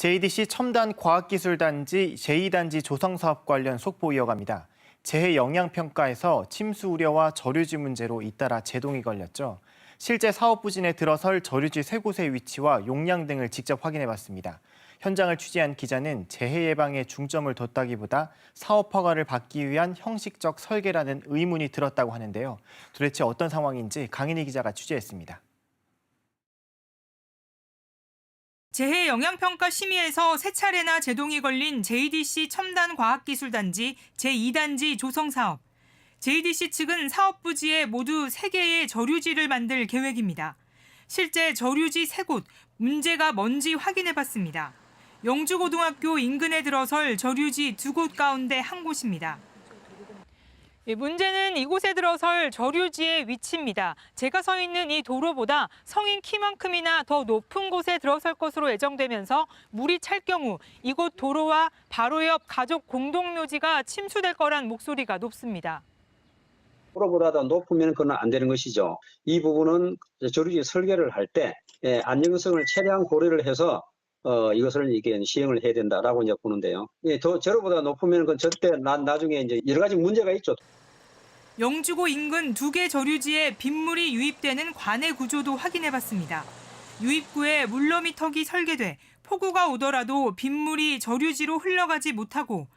JDC 첨단과학기술단지 제2단지 조성사업 관련 속보 이어갑니다. 재해 영향평가에서 침수 우려와 저류지 문제로 잇따라 제동이 걸렸죠. 실제 사업 부진에 들어설 저류지 3곳의 위치와 용량 등을 직접 확인해봤습니다. 현장을 취재한 기자는 재해 예방에 중점을 뒀다기보다 사업 허가를 받기 위한 형식적 설계라는 의문이 들었다고 하는데요. 도대체 어떤 상황인지 강인희 기자가 취재했습니다. 재해 영향평가 심의에서 3차례나 제동이 걸린 JDC 첨단과학기술단지 제2단지 조성사업. JDC 측은 사업 부지에 모두 3개의 저류지를 만들 계획입니다. 실제 저류지 3곳, 문제가 뭔지 확인해봤습니다. 영주고등학교 인근에 들어설 저류지 2곳 가운데 한 곳입니다. 문제는 이곳에 들어설 저류지의 위치입니다. 제가 서 있는 이 도로보다 성인 키만큼이나 더 높은 곳에 들어설 것으로 예정되면서 물이 찰 경우 이곳 도로와 바로 옆 가족 공동묘지가 침수될 거란 목소리가 높습니다. 도로보다 더 높으면 그건 안 되는 것이죠. 이 부분은 저류지 설계를 할 때 안정성을 최대한 고려를 해서 이것을 시행을 해야 된다라고 이제 보는데요. 더 저로보다 높으면 그건 절대 나중에 이제 여러 가지 문제가 있죠. 영주고 인근 2개 저류지에 빗물이 유입되는 관해 구조도 확인해봤습니다. 유입구에 물러미터기 설계돼 폭우가 오더라도 빗물이 저류지로 흘러가지 못하고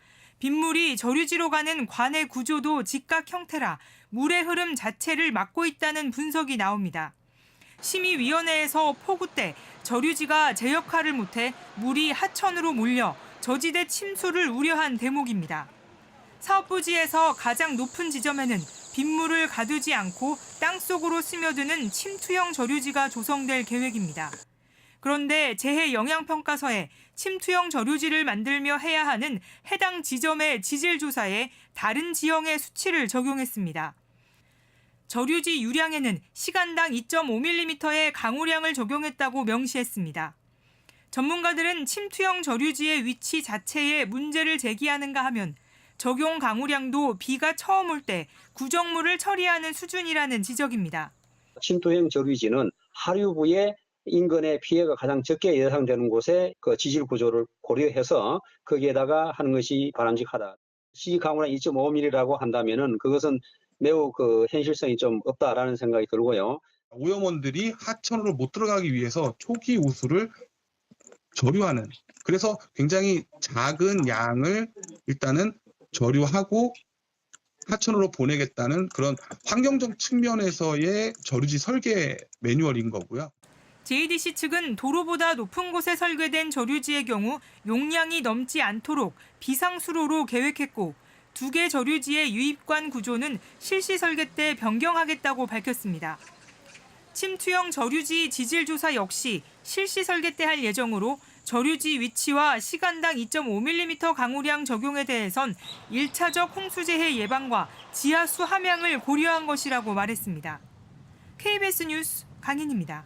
빗물이 저류지로 가는 관해 구조도 직각 형태라 물의 흐름 자체를 막고 있다는 분석이 나옵니다. 심의위원회에서 폭우 때 저류지가 제 역할을 못해 물이 하천으로 몰려 저지대 침수를 우려한 대목입니다. 사업 부지에서 가장 높은 지점에는 빗물을 가두지 않고 땅속으로 스며드는 침투형 저류지가 조성될 계획입니다. 그런데 재해 영향평가서에 침투형 저류지를 만들며 해야 하는 해당 지점의 지질 조사에 다른 지형의 수치를 적용했습니다. 저류지 유량에는 시간당 2.5mm의 강우량을 적용했다고 명시했습니다. 전문가들은 침투형 저류지의 위치 자체에 문제를 제기하는가 하면 적용 강우량도 비가 처음 올 때 구정물을 처리하는 수준이라는 지적입니다. 침투형 저류지는 하류부의 인근의 피해가 가장 적게 예상되는 곳에 그 지질 구조를 고려해서 거기에다가 하는 것이 바람직하다. 시지 강우량 2.5mm라고 한다면은 그것은 매우 현실성이 좀 없다라는 생각이 들고요. 오염원들이 하천으로 못 들어가기 위해서 초기 우수를 저류하는, 그래서 굉장히 작은 양을 일단은 저류하고 하천으로 보내겠다는 그런 환경적 측면에서의 저류지 설계 매뉴얼인 거고요. JDC 측은 도로보다 높은 곳에 설계된 저류지의 경우 용량이 넘지 않도록 비상수로로 계획했고 2개 저류지의 유입관 구조는 실시 설계 때 변경하겠다고 밝혔습니다. 침투형 저류지 지질 조사 역시 실시 설계 때 할 예정으로 저류지 위치와 시간당 2.5mm 강우량 적용에 대해선 1차적 홍수재해 예방과 지하수 함양을 고려한 것이라고 말했습니다. KBS 뉴스 강인입니다.